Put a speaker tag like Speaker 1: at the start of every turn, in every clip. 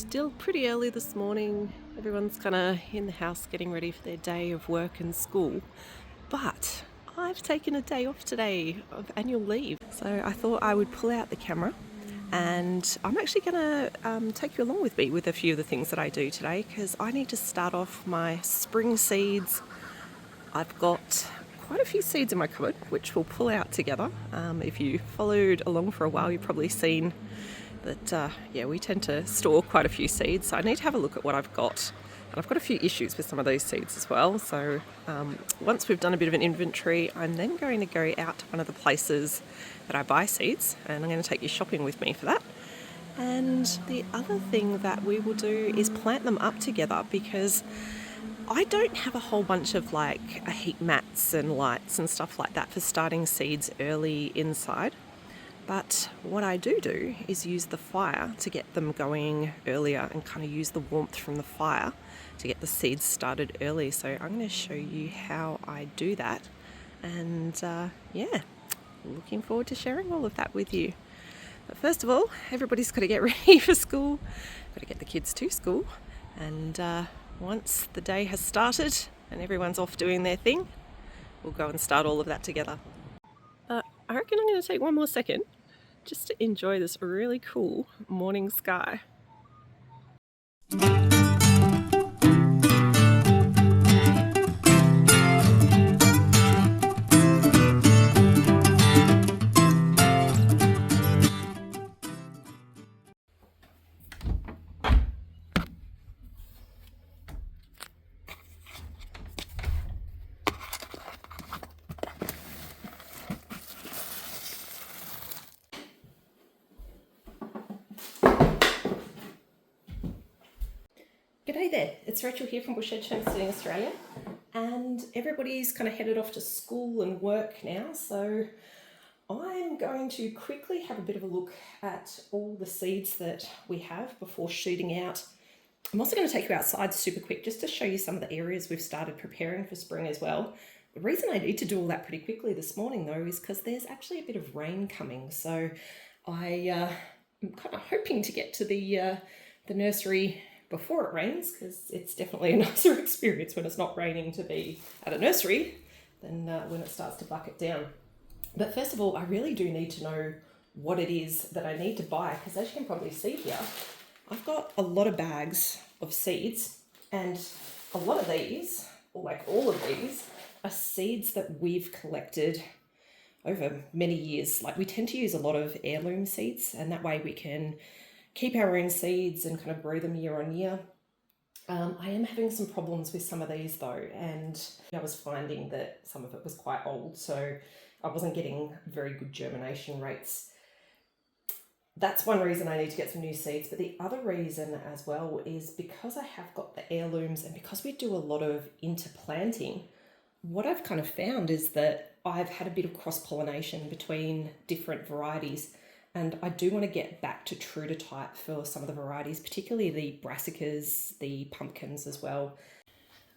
Speaker 1: Still pretty early this morning. Everyone's kind of in the house getting ready for their day of work and school. But I've taken a day off today of annual leave. So I thought I would pull out the camera and I'm actually going to take you along with me with a few of the things that I do today because I need to start off my spring seeds. I've got quite a few seeds in my cupboard which we'll pull out together. If you followed along for a while, you've probably seen that we tend to store quite a few seeds, so I need to have a look at what I've got. And I've got a few issues with some of those seeds as well, so once we've done a bit of an inventory, I'm then going to go out to one of the places that I buy seeds, and I'm going to take you shopping with me for that. And the other thing that we will do is plant them up together, because I don't have a whole bunch of like heat mats and lights and stuff like that for starting seeds early inside. But what I do is use the fire to get them going earlier and kind of use the warmth from the fire to get the seeds started early. So I'm going to show you how I do that. And looking forward to sharing all of that with you. But first of all, everybody's got to get ready for school. Got to get the kids to school. And once the day has started and everyone's off doing their thing, we'll go and start all of that together. I reckon I'm going to take one more second just to enjoy this really cool morning sky. G'day there, it's Rachel here from Homesteading, Australia, and everybody's kind of headed off to school and work now, so I'm going to quickly have a bit of a look at all the seeds that we have before shooting out. I'm also going to take you outside super quick just to show you some of the areas we've started preparing for spring as well. The reason I need to do all that pretty quickly this morning though is because there's actually a bit of rain coming, so I'm kind of hoping to get to the nursery before it rains, because it's definitely a nicer experience when it's not raining to be at a nursery than when it starts to bucket down. But first of all, I really do need to know what it is that I need to buy, because as you can probably see here, I've got a lot of bags of seeds, and a lot of these, or like all of these, are seeds that we've collected over many years. Like we tend to use a lot of heirloom seeds, and that way we can keep our own seeds and kind of grow them year on year. I am having some problems with some of these though, and I was finding that some of it was quite old, so I wasn't getting very good germination rates. That's one reason I need to get some new seeds, but the other reason as well is because I have got the heirlooms and because we do a lot of interplanting, what I've kind of found is that I've had a bit of cross-pollination between different varieties. And I do want to get back to true to type for some of the varieties, particularly the brassicas, the pumpkins as well.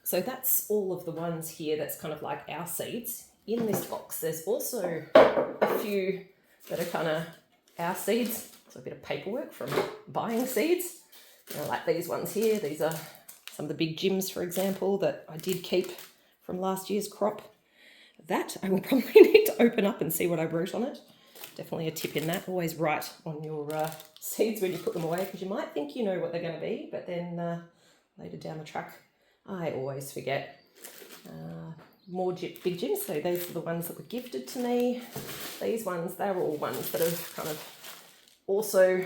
Speaker 1: So that's all of the ones here that's kind of like our seeds. In this box, there's also a few that are kind of our seeds. So a bit of paperwork from buying seeds. You know, like these ones here. These are some of the big Jims, for example, that I did keep from last year's crop. That I will probably need to open up and see what I wrote on it. Definitely a tip in that. Always write on your seeds when you put them away, because you might think you know what they're going to be, but then later down the track, I always forget. More big Jims, so these are the ones that were gifted to me. These ones, they're all ones that have kind of also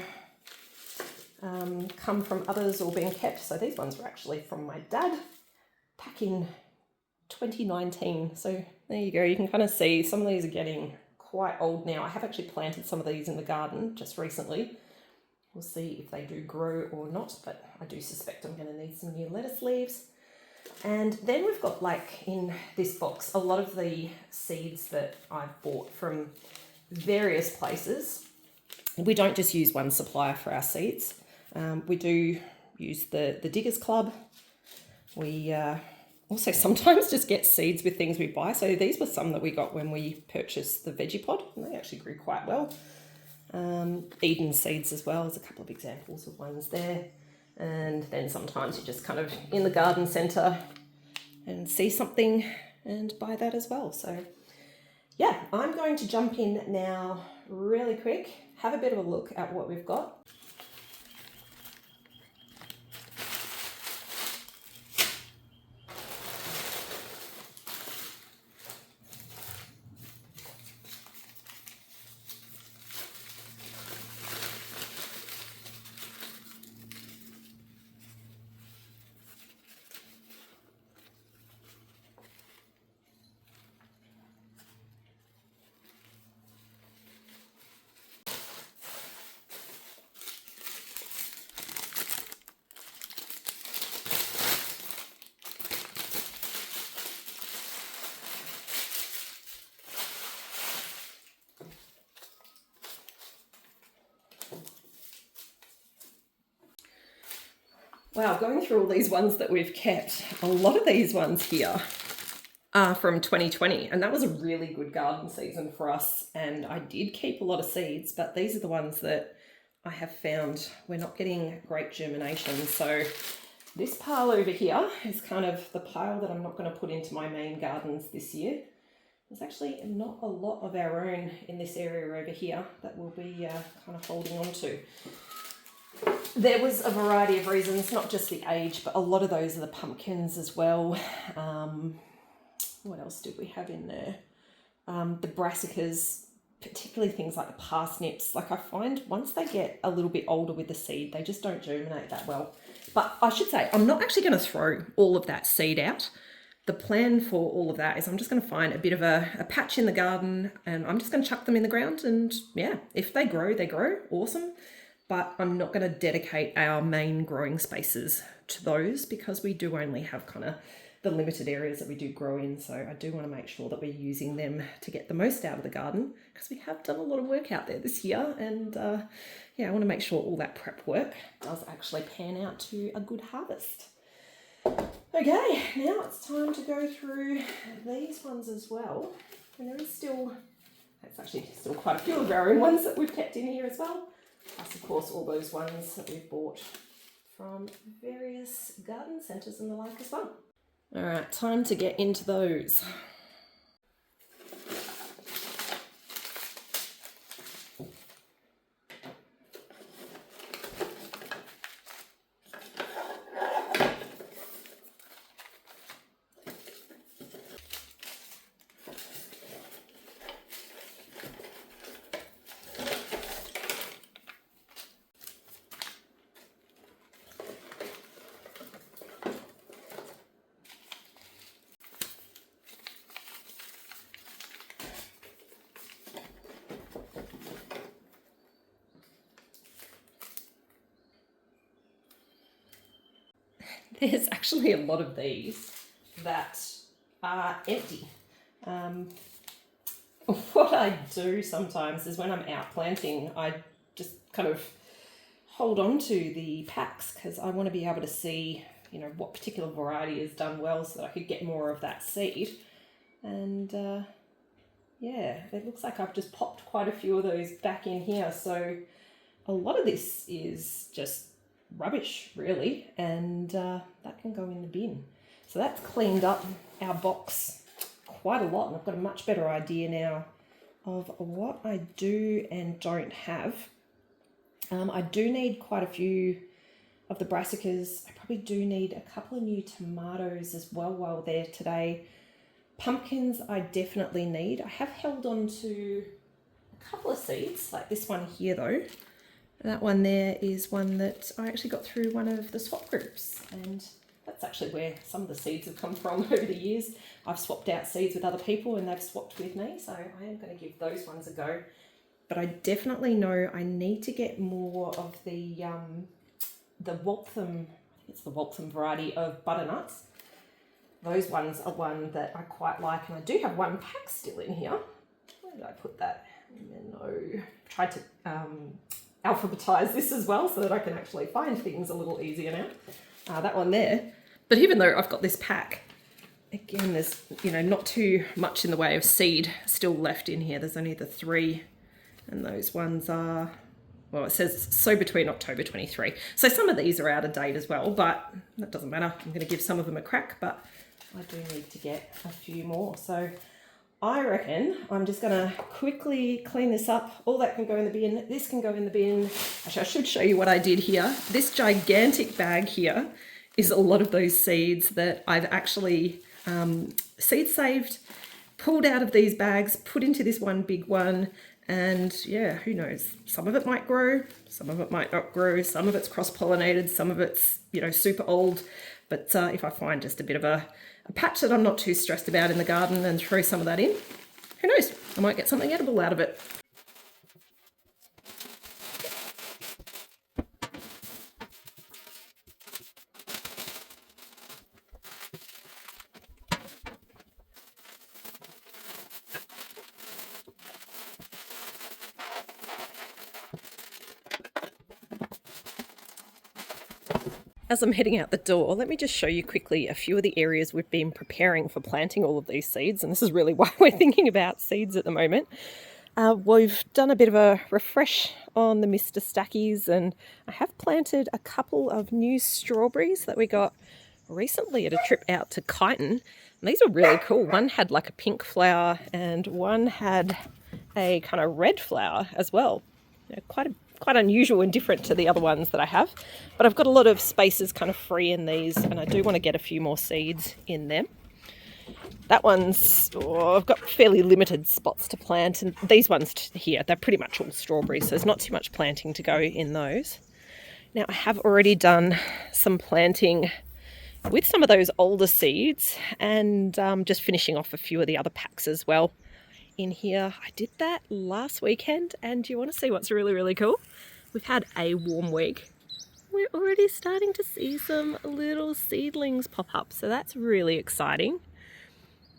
Speaker 1: come from others or been kept. So these ones were actually from my dad back in 2019. So there you go. You can kind of see some of these are getting quite old now. I have actually planted some of these in the garden just recently. We'll see if they do grow or not, but I do suspect I'm going to need some new lettuce leaves. And then we've got, like in this box, a lot of the seeds that I've bought from various places. We don't just use one supplier for our seeds. We do use the Diggers Club. We also sometimes just get seeds with things we buy. So these were some that we got when we purchased the veggie pod, and they actually grew quite well. Eden seeds as well, there's a couple of examples of ones there. And then sometimes you're just kind of in the garden centre and see something and buy that as well. So yeah, I'm going to jump in now really quick, have a bit of a look at what we've got. Wow, going through all these ones that we've kept, a lot of these ones here are from 2020, and that was a really good garden season for us, and I did keep a lot of seeds, but these are the ones that I have found we're not getting great germination. So this pile over here is kind of the pile that I'm not going to put into my main gardens this year. There's actually not a lot of our own in this area over here that we'll be kind of holding on to. There was a variety of reasons, not just the age, but a lot of those are the pumpkins as well. What else did we have in there? The brassicas, particularly things like the parsnips. Like I find once they get a little bit older with the seed, they just don't germinate that well. But I should say, I'm not actually going to throw all of that seed out. The plan for all of that is I'm just going to find a bit of a patch in the garden and I'm just going to chuck them in the ground, and yeah, if they grow, awesome. But I'm not going to dedicate our main growing spaces to those because we do only have kind of the limited areas that we do grow in. So I do want to make sure that we're using them to get the most out of the garden, because we have done a lot of work out there this year. And yeah, I want to make sure all that prep work does actually pan out to a good harvest. Okay, now it's time to go through these ones as well. And there is still, it's actually still quite a few of our own ones that we've kept in here as well. Plus, of course, all those ones that we've bought from various garden centres and the like as well. All right, time to get into those. There's actually a lot of these that are empty. What I do sometimes is when I'm out planting, I just kind of hold on to the packs because I want to be able to see, you know, what particular variety has done well so that I could get more of that seed. And yeah, it looks like I've just popped quite a few of those back in here. So a lot of this is just rubbish really, and that can go in the bin. So that's cleaned up our box quite a lot, and I've got a much better idea now of what I do and don't have. I do need quite a few of the brassicas. I probably do need a couple of new tomatoes as well while they're today. Pumpkins I definitely need. I have held on to a couple of seeds, like this one here though. That one there is one that I actually got through one of the swap groups, and that's actually where some of the seeds have come from over the years. I've swapped out seeds with other people and they've swapped with me, so I am going to give those ones a go. But I definitely know I need to get more of the Waltham, I think it's the Waltham variety of butternuts. Those ones are one that I quite like, and I do have one pack still in here. Where did I put that? No, tried to alphabetize this as well so that I can actually find things a little easier now. That one there. But even though I've got this pack, again, there's, you know, not too much in the way of seed still left in here. There's only the 3, and those ones are well, it says sow between October 23. So some of these are out of date as well, but that doesn't matter. I'm going to give some of them a crack, but I do need to get a few more. So I reckon I'm just going to quickly clean this up. All that can go in the bin. This can go in the bin. Actually, I should show you what I did here. This gigantic bag here is a lot of those seeds that I've actually seed saved, pulled out of these bags, put into this one big one. And yeah, who knows? Some of it might grow, some of it might not grow, some of it's cross-pollinated, some of it's, you know, super old. But if I find just a bit of a patch that I'm not too stressed about in the garden and throw some of that in, who knows? I might get something edible out of it. As I'm heading out the door, let me just show you quickly a few of the areas we've been preparing for planting all of these seeds. And this is really why we're thinking about seeds at the moment. We've done a bit of a refresh on the Mr. Stackies, and I have planted a couple of new strawberries that we got recently at a trip out to Kyneton. And these are really cool. One had like a pink flower and one had a kind of red flower as well. You know, quite unusual and different to the other ones that I have, but I've got a lot of spaces kind of free in these, and I do want to get a few more seeds in them. That one's, I've got fairly limited spots to plant, and these ones here, they're pretty much all strawberries, so there's not too much planting to go in those. Now I have already done some planting with some of those older seeds, and just finishing off a few of the other packs as well in here. I did that last weekend, and do you want to see what's really, really cool? We've had a warm week. We're already starting to see some little seedlings pop up, so that's really exciting.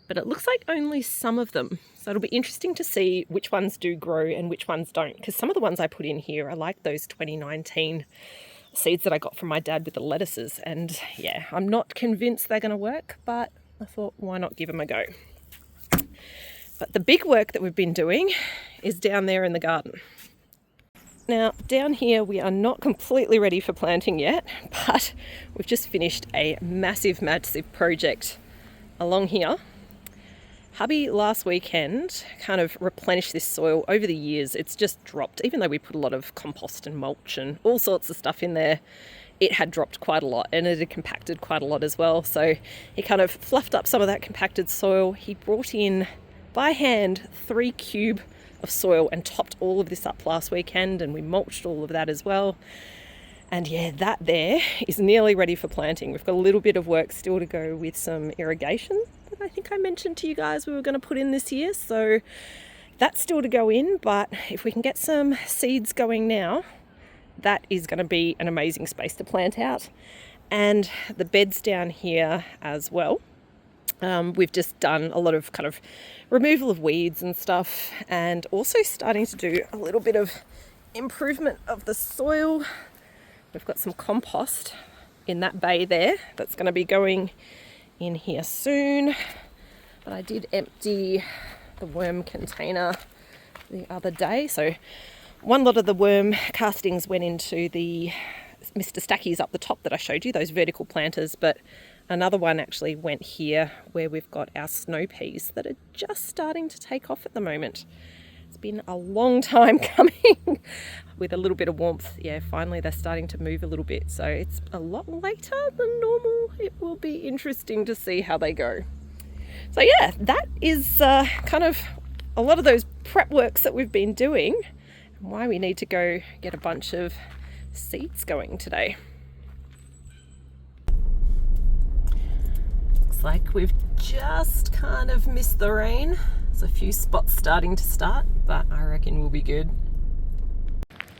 Speaker 1: But it looks like only some of them. So it'll be interesting to see which ones do grow and which ones don't, because some of the ones I put in here are like those 2019 seeds that I got from my dad with the lettuces. And yeah, I'm not convinced they're going to work, but I thought, why not give them a go? But the big work that we've been doing is down there in the garden. Now, down here we are not completely ready for planting yet, but we've just finished a massive project along here. Hubby last weekend kind of replenished this soil. Over the years, it's just dropped. Even though we put a lot of compost and mulch and all sorts of stuff in there, it had dropped quite a lot, and it had compacted quite a lot as well. So he kind of fluffed up some of that compacted soil. He brought in by hand 3 cubes of soil and topped all of this up last weekend, and we mulched all of that as well. And yeah, that there is nearly ready for planting. We've got a little bit of work still to go with some irrigation that I think I mentioned to you guys we were going to put in this year, so that's still to go in. But if we can get some seeds going now, that is going to be an amazing space to plant out. And the beds down here as well. We've just done a lot of kind of removal of weeds and stuff, and also starting to do a little bit of improvement of the soil. We've got some compost in that bay there that's going to be going in here soon. But I did empty the worm container the other day. So one lot of the worm castings went into the Mr. Stackies up the top that I showed you, those vertical planters, but another one actually went here where we've got our snow peas that are just starting to take off at the moment. It's been a long time coming. With a little bit of warmth, yeah, finally they're starting to move a little bit. So it's a lot later than normal. It will be interesting to see how they go. So yeah, that is kind of a lot of those prep works that we've been doing, and why we need to go get a bunch of seeds going today. Looks like we've just kind of missed the rain. There's a few spots starting to start, but I reckon we'll be good.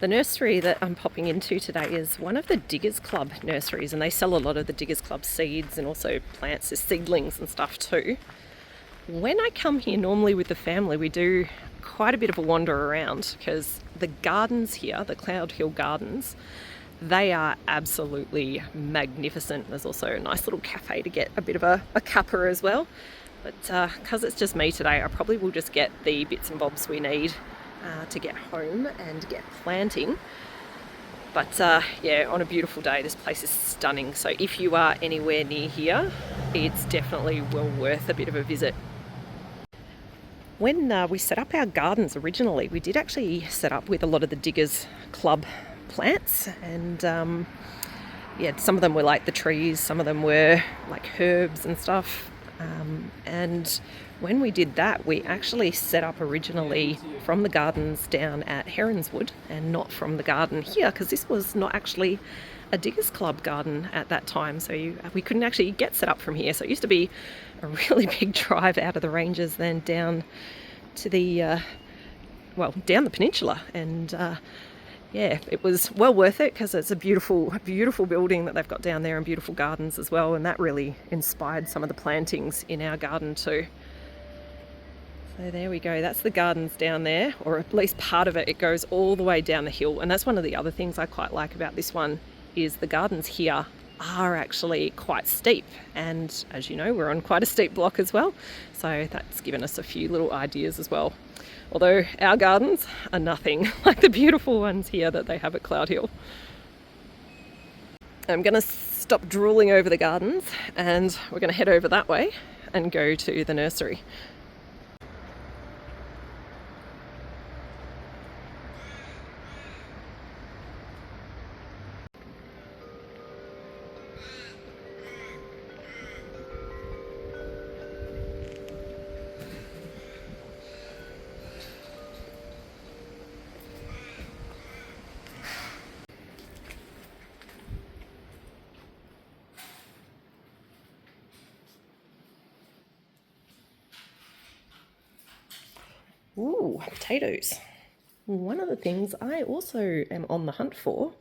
Speaker 1: The nursery that I'm popping into today is one of the Diggers Club nurseries, and they sell a lot of the Diggers Club seeds and also plants as seedlings and stuff too. When I come here normally with the family, we do quite a bit of a wander around, because the gardens here, the Cloud Hill Gardens, they are absolutely magnificent. There's also a nice little cafe to get a bit of a cuppa as well. But because it's just me today, I probably will just get the bits and bobs we need to get home and get planting. But yeah, on a beautiful day, this place is stunning. So if you are anywhere near here, it's definitely well worth a bit of a visit. When we set up our gardens originally, we did actually set up with a lot of the Diggers Club plants, and yeah, some of them were like the trees, some of them were like herbs and stuff. And when we did that, we actually set up originally from the gardens down at Heronswood and not from the garden here, because this was not actually a Diggers Club garden at that time, so we couldn't actually get set up from here. So it used to be a really big drive out of the ranges, then down to the well, down the peninsula, and yeah, it was well worth it because it's a beautiful building that they've got down there, and beautiful gardens as well, and that really inspired some of the plantings in our garden too. So there we go, that's the gardens down there, or at least part of it. It goes all the way down the hill, and that's one of the other things I quite like about this one, is the gardens here are actually quite steep, and as you know, we're on quite a steep block as well, so that's given us a few little ideas as well. Although our gardens are nothing like the beautiful ones here that they have at Cloud Hill. I'm going to stop drooling over the gardens, and we're going to head over that way and go to the nursery. Ooh, potatoes. One of the things I also am on the hunt for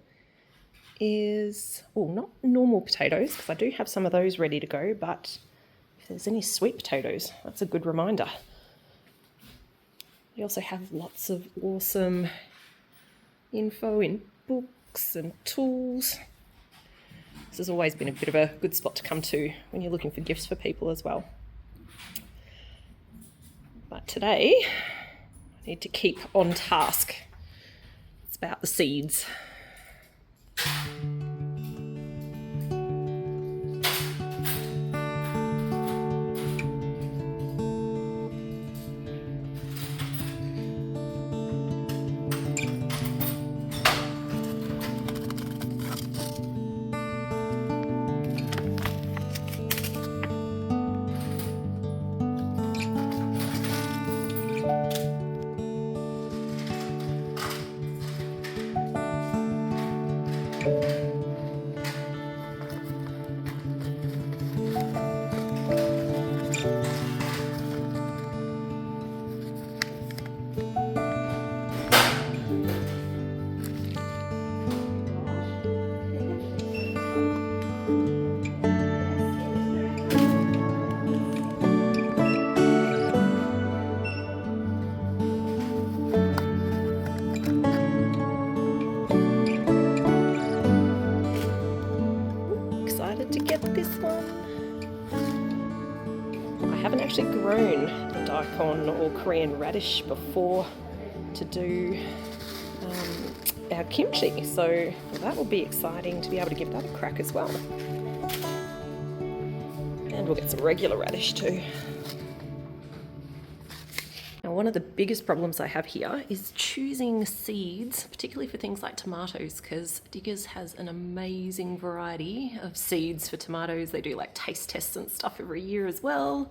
Speaker 1: is, well, not normal potatoes, because I do have some of those ready to go, but if there's any sweet potatoes, that's a good reminder. We also have lots of awesome info in books and tools. This has always been a bit of a good spot to come to when you're looking for gifts for people as well. But today, I need to keep on task. It's about the seeds. Excited to get this one. I haven't actually grown the daikon or Korean radish before to do our kimchi, so that will be exciting to be able to give that a crack as well. And we'll get some regular radish too. Now, one of the biggest problems I have here is choosing seeds, particularly for things like tomatoes, because Diggers has an amazing variety of seeds for tomatoes. They do like taste tests and stuff every year as well.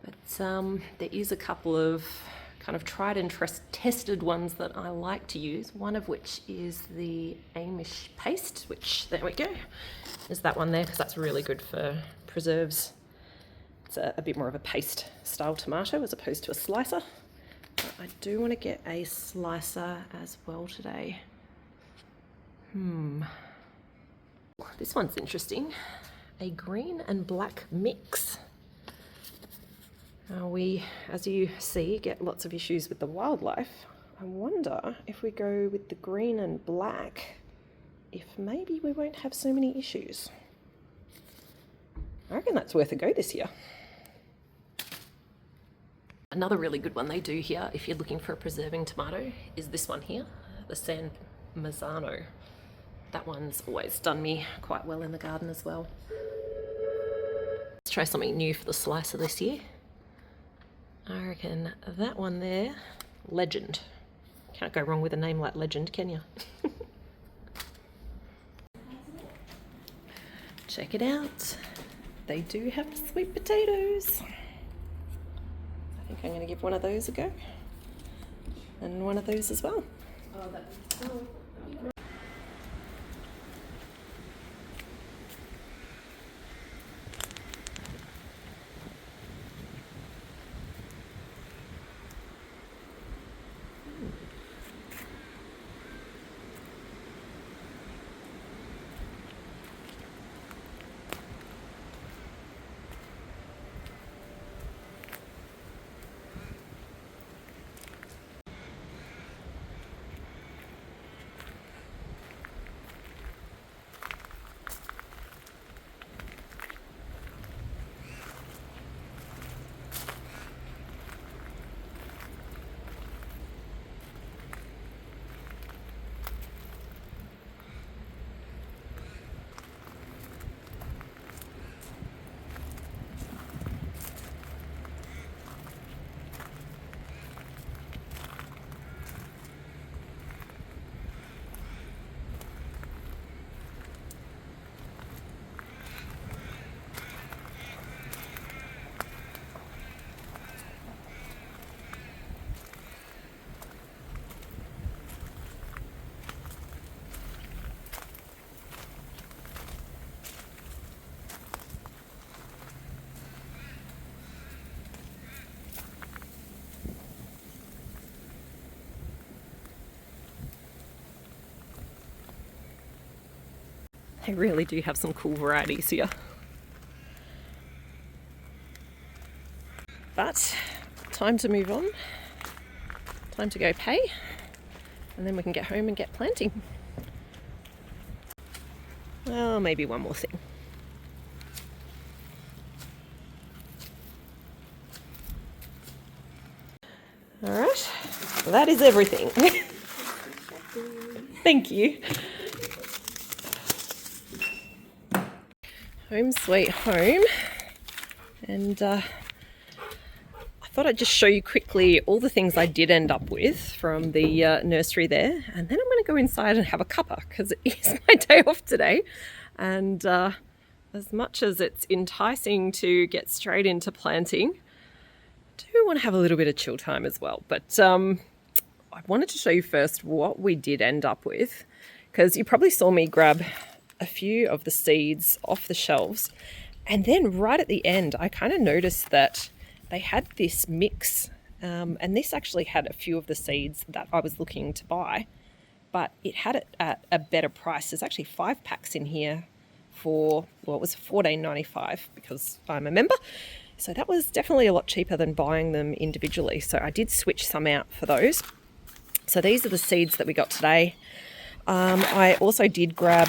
Speaker 1: But there is a couple of kind of tried and tested ones that I like to use, one of which is the Amish paste, which, there we go, is that one there, because that's really good for preserves. It's a bit more of a paste style tomato as opposed to a slicer. But I do want to get a slicer as well today. This one's interesting. A green and black mix. We, as you see, get lots of issues with the wildlife. I wonder if we go with the green and black, if maybe we won't have so many issues. I reckon that's worth a go this year. Another really good one they do here, if you're looking for a preserving tomato, is this one here, the San Marzano. That one's always done me quite well in the garden as well. Let's try something new for the slicer this year. I reckon that one there, Legend. Can't go wrong with a name like Legend, can you? Check it out. They do have sweet potatoes. I think I'm going to give one of those a go. And one of those as well. They really do have some cool varieties here. But time to move on. Time to go pay. And then we can get home and get planting. Well, maybe one more thing. All right, well, that is everything. Thank you. Home sweet home. And I thought I'd just show you quickly all the things I did end up with from the nursery there. And then I'm going to go inside and have a cuppa because it is my day off today. And as much as it's enticing to get straight into planting, I do want to have a little bit of chill time as well. But I wanted to show you first what we did end up with, because you probably saw me grab a few of the seeds off the shelves. And then right at the end, I kind of noticed that they had this mix. And this actually had a few of the seeds that I was looking to buy, but it had it at a better price. There's actually 5 packs in here for, well, it was $14.95 because I'm a member. So that was definitely a lot cheaper than buying them individually. So I did switch some out for those. So these are the seeds that we got today. I also did grab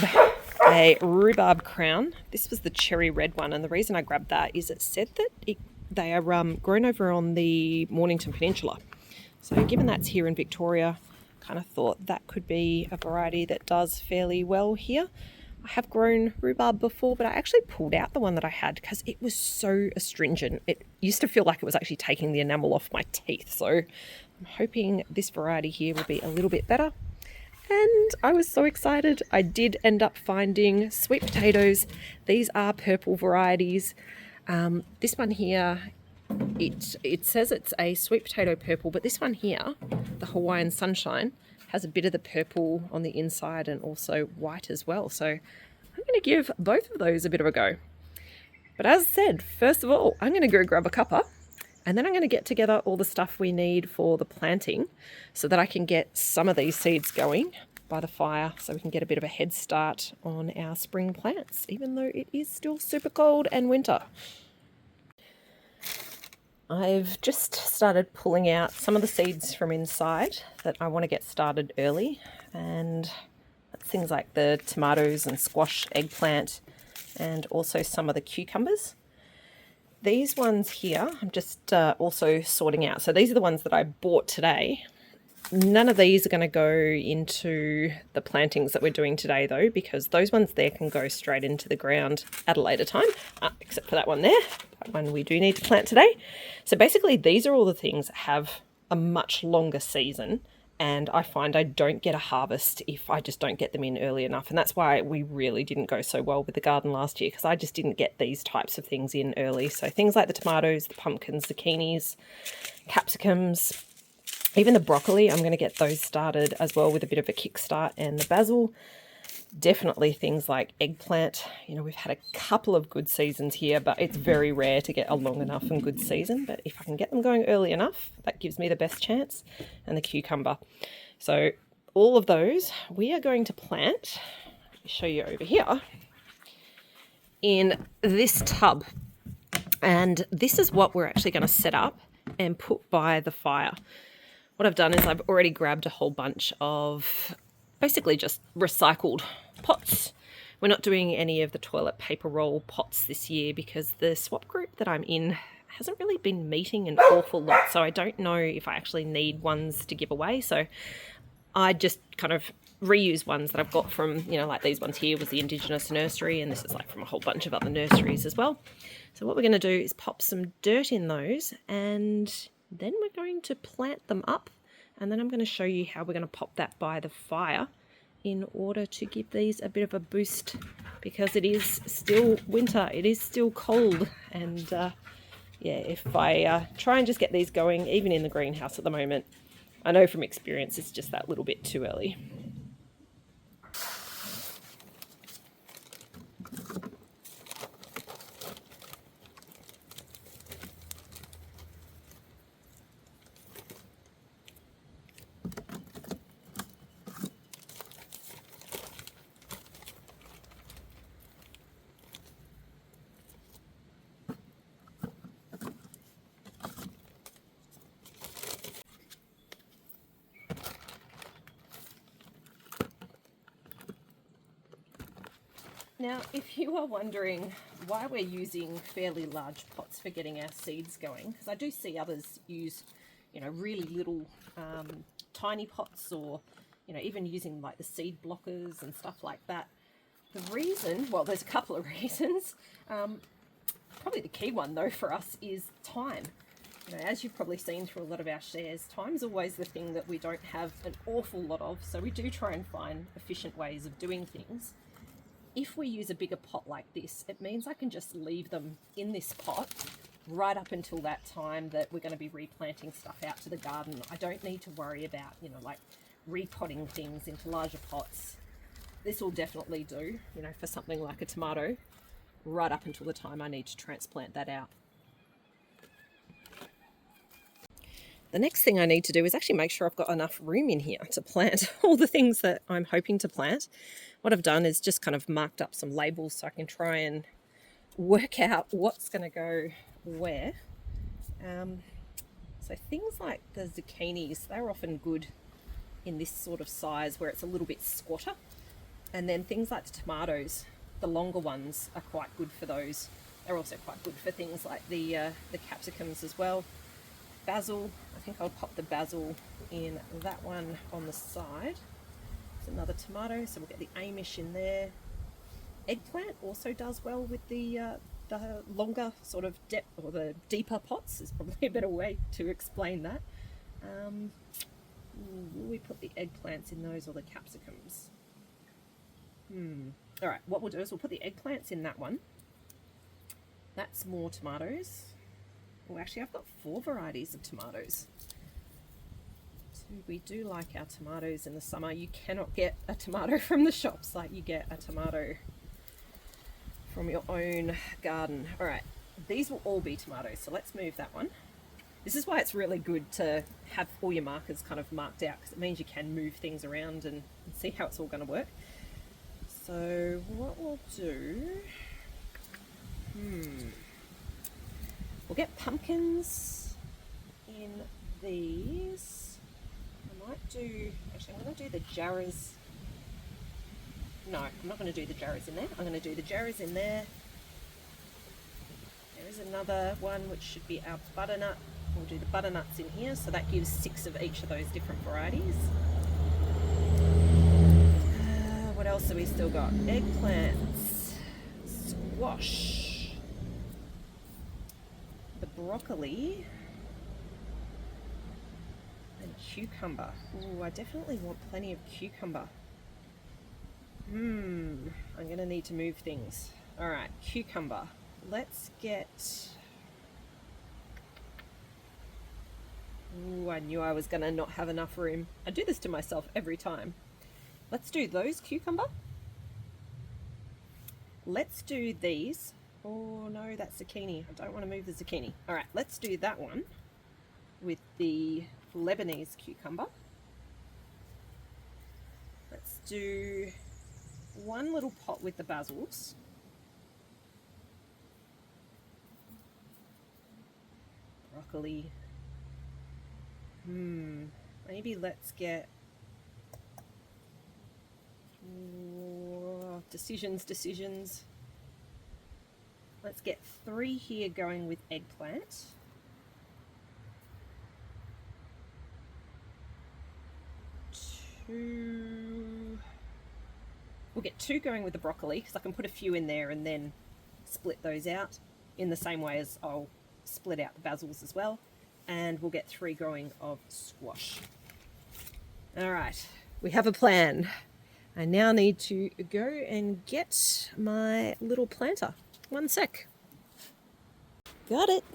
Speaker 1: a rhubarb crown. This was the cherry red one, and the reason I grabbed that is it said that they are grown over on the Mornington Peninsula. So given that's here in Victoria, kind of thought that could be a variety that does fairly well here. I have grown rhubarb before, but I actually pulled out the one that I had because it was so astringent. It used to feel like it was actually taking the enamel off my teeth. So I'm hoping this variety here will be a little bit better. And I was so excited. I did end up finding sweet potatoes. These are purple varieties. This one here, it says it's a sweet potato purple, but this one here, the Hawaiian Sunshine, has a bit of the purple on the inside and also white as well. So I'm going to give both of those a bit of a go. But as said, first of all, I'm going to go grab a cuppa, and then I'm going to get together all the stuff we need for the planting so that I can get some of these seeds going by the fire so we can get a bit of a head start on our spring plants, even though it is still super cold and winter. I've just started pulling out some of the seeds from inside that I want to get started early, and that's things like the tomatoes and squash, eggplant, and also some of the cucumbers. these ones here, I'm just also sorting out. So these are the ones that I bought today. None of these are going to go into the plantings that we're doing today though, because those ones there can go straight into the ground at a later time, except for that one there. That one we do need to plant today. So basically these are all the things that have a much longer season, and I find I don't get a harvest if I just don't get them in early enough. And that's why we really didn't go so well with the garden last year, because I just didn't get these types of things in early. So things like the tomatoes, the pumpkins, zucchinis, capsicums, even the broccoli, I'm going to get those started as well with a bit of a kickstart, and the basil. Definitely things like eggplant. You know, we've had a couple of good seasons here, but it's very rare to get a long enough and good season. But if I can get them going early enough, that gives me the best chance. And the cucumber. So all of those we are going to plant. Let me show you over here in this tub. And this is what we're actually going to set up and put by the fire. What I've done is I've already grabbed a whole bunch of basically just recycled pots. We're not doing any of the toilet paper roll pots this year because the swap group that I'm in hasn't really been meeting an awful lot. So I don't know if I actually need ones to give away. So I just kind of reuse ones that I've got from, you know, like these ones here was the Indigenous nursery, and this is like from a whole bunch of other nurseries as well. So what we're going to do is pop some dirt in those, and then we're going to plant them up, and then I'm going to show you how we're going to pop that by the fire in order to give these a bit of a boost, because it is still winter, it is still cold, and yeah, if I try and just get these going, even in the greenhouse at the moment, I know from experience it's just that little bit too early. Now, if you are wondering why we're using fairly large pots for getting our seeds going, because I do see others use, you know, really little tiny pots, or, you know, even using like the seed blockers and stuff like that. The reason, well, there's a couple of reasons. Probably the key one though for us is time. You know, as you've probably seen through a lot of our shares, time's always the thing that we don't have an awful lot of, so we do try and find efficient ways of doing things. If we use a bigger pot like this, it means I can just leave them in this pot right up until that time that we're going to be replanting stuff out to the garden. I don't need to worry about, you know, like repotting things into larger pots. This will definitely do, you know, for something like a tomato, right up until the time I need to transplant that out. The next thing I need to do is actually make sure I've got enough room in here to plant all the things that I'm hoping to plant. What I've done is just kind of marked up some labels so I can try and work out what's going to go where. So things like the zucchinis, they're often good in this sort of size where it's a little bit squatter. And then things like the tomatoes, the longer ones are quite good for those. They're also quite good for things like the capsicums as well. Basil, I think I'll pop the basil in that one on the side. It's another tomato, so we'll get the Amish in there. Eggplant also does well with the longer sort of depth, or the deeper pots is probably a better way to explain that. Will we put the eggplants in those or the capsicums? All right, what we'll do is we'll put the eggplants in that one. That's more tomatoes. Oh, actually, I've got 4 varieties of tomatoes. So we do like our tomatoes in the summer. You cannot get a tomato from the shops like you get a tomato from your own garden. All right, these will all be tomatoes, so let's move that one. This is why it's really good to have all your markers kind of marked out, because it means you can move things around and see how it's all going to work. So what we'll do... We'll get pumpkins in these. I might do, actually I'm going to do the jarras. No, I'm not going to do the jarras in there. I'm going to do the jarras in there. There is another one which should be our butternut. We'll do the butternuts in here, so that gives 6 of each of those different varieties. What else have we still got? Eggplants, squash, the broccoli, and cucumber. Ooh, I definitely want plenty of cucumber. I'm going to need to move things. Alright, cucumber. Let's get... Ooh, I knew I was going to not have enough room. I do this to myself every time. Let's do those cucumber. Let's do these. Oh no, that's zucchini. I don't want to move the zucchini. Alright, let's do that one with the Lebanese cucumber. Let's do one little pot with the basils. Broccoli. Maybe let's get... Decisions. Let's get 3 here going with eggplant. 2. We'll get 2 going with the broccoli because I can put a few in there and then split those out in the same way as I'll split out the basils as well. And we'll get 3 going of squash. All right, we have a plan. I now need to go and get my little planter. One sec. Got it.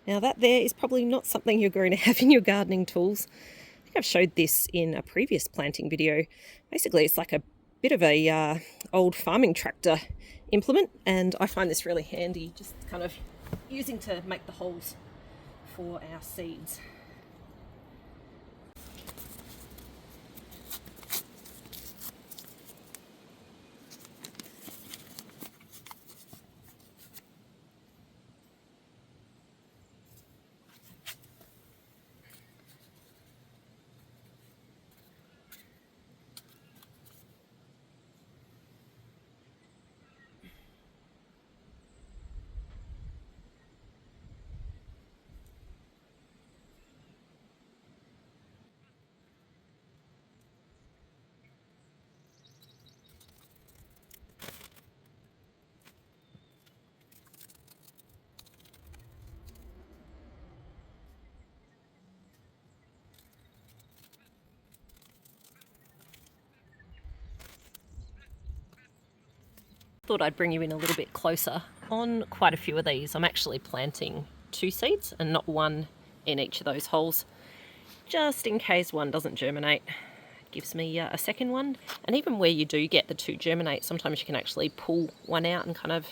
Speaker 1: Now that there is probably not something you're going to have in your gardening tools. I think I've showed this in a previous planting video. Basically, it's like a bit of a old farming tractor implement, and I find this really handy, just kind of using to make the holes for our seeds. Thought I'd bring you in a little bit closer. On quite a few of these, I'm actually planting 2 seeds and not 1 in each of those holes, just in case one doesn't germinate. It gives me a second one. And even where you do get the 2 germinate, sometimes you can actually pull one out and kind of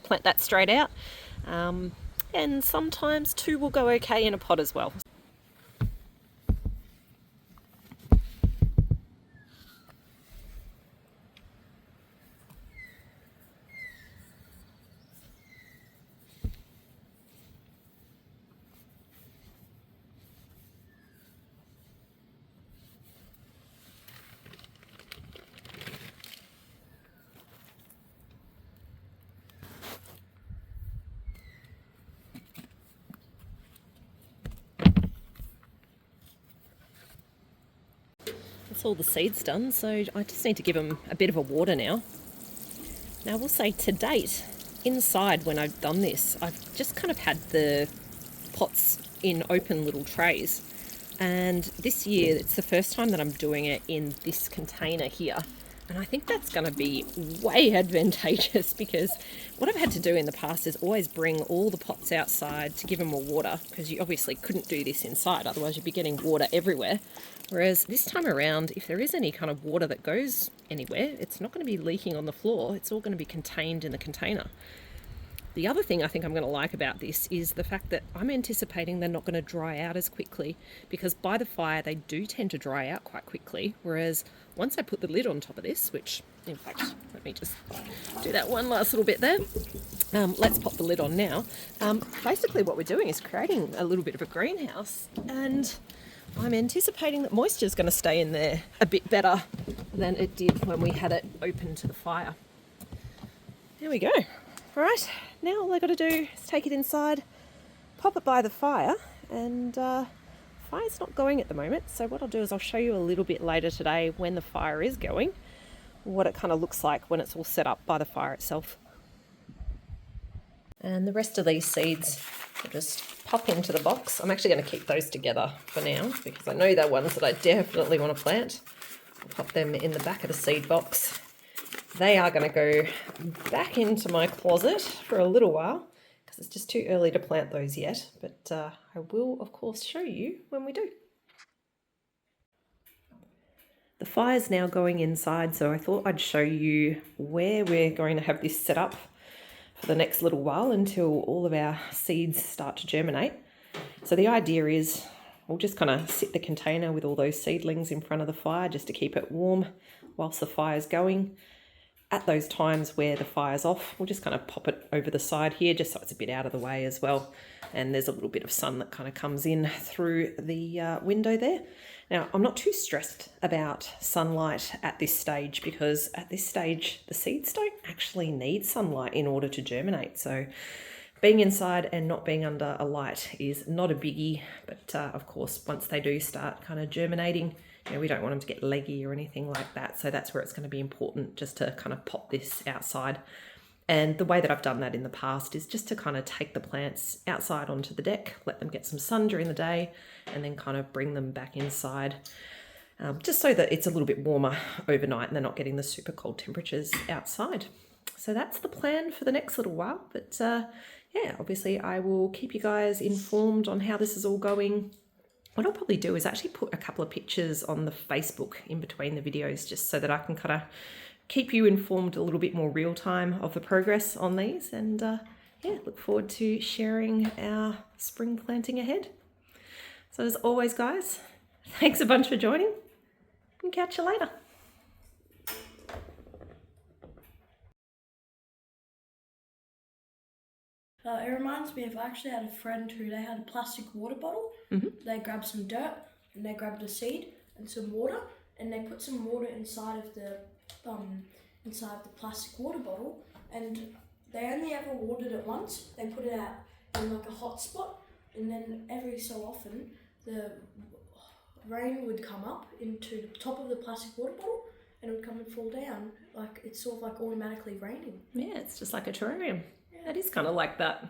Speaker 1: plant that straight out. And sometimes 2 will go okay in a pot as well. That's all the seeds done, so I just need to give them a bit of a water now. Now I will say, to date, inside when I've done this, I've just kind of had the pots in open little trays, and this year it's the first time that I'm doing it in this container here. And I think that's going to be way advantageous, because what I've had to do in the past is always bring all the pots outside to give them more water, because you obviously couldn't do this inside, otherwise you'd be getting water everywhere. Whereas this time around, if there is any kind of water that goes anywhere, it's not going to be leaking on the floor, it's all going to be contained in the container. The other thing I think I'm going to like about this is the fact that I'm anticipating they're not going to dry out as quickly, because by the fire they do tend to dry out quite quickly, whereas once I put the lid on top of this, which in fact, let me just do that one last little bit there. Let's pop the lid on now. Basically what we're doing is creating a little bit of a greenhouse, and I'm anticipating that moisture is going to stay in there a bit better than it did when we had it open to the fire. There we go. All right, now all I got to do is take it inside, pop it by the fire, and fire's not going at the moment. So what I'll do is I'll show you a little bit later today when the fire is going, what it kind of looks like when it's all set up by the fire itself. And the rest of these seeds will just pop into the box. I'm actually going to keep those together for now because I know they're ones that I definitely want to plant. I'll pop them in the back of the seed box. They are going to go back into my closet for a little while because it's just too early to plant those yet, but I will of course show you when we do. The fire's now going inside, so I thought I'd show you where we're going to have this set up for the next little while until all of our seeds start to germinate. So the idea is we'll just kind of sit the container with all those seedlings in front of the fire just to keep it warm whilst the fire's going. At those times where the fire's off, we'll just kind of pop it over the side here just so it's a bit out of the way as well. And there's a little bit of sun that kind of comes in through the window there. Now, I'm not too stressed about sunlight at this stage because at this stage, the seeds don't actually need sunlight in order to germinate. So being inside and not being under a light is not a biggie. But of course, once they do start kind of germinating, you know, we don't want them to get leggy or anything like that. So that's where it's going to be important just to kind of pop this outside. And the way that I've done that in the past is just to kind of take the plants outside onto the deck, let them get some sun during the day, and then kind of bring them back inside, just so that it's a little bit warmer overnight and they're not getting the super cold temperatures outside. So that's the plan for the next little while. But yeah, obviously I will keep you guys informed on how this is all going. What I'll probably do is actually put a couple of pictures on the Facebook in between the videos just so that I can kind of keep you informed a little bit more real time of the progress on these. And yeah, look forward to sharing our spring planting ahead. So as always, guys, thanks a bunch for joining and catch you later.
Speaker 2: It reminds me of, I actually had a friend who they had a plastic water bottle. They grabbed some dirt and they grabbed a seed and some water and they put some water inside of the plastic water bottle, and they only ever watered it once. They put it out in like a hot spot, and then every so often the rain would come up into the top of the plastic water bottle and it would come and fall down. Like it's sort of like automatically raining.
Speaker 1: Yeah, it's just like a terrarium. That is kind of like that.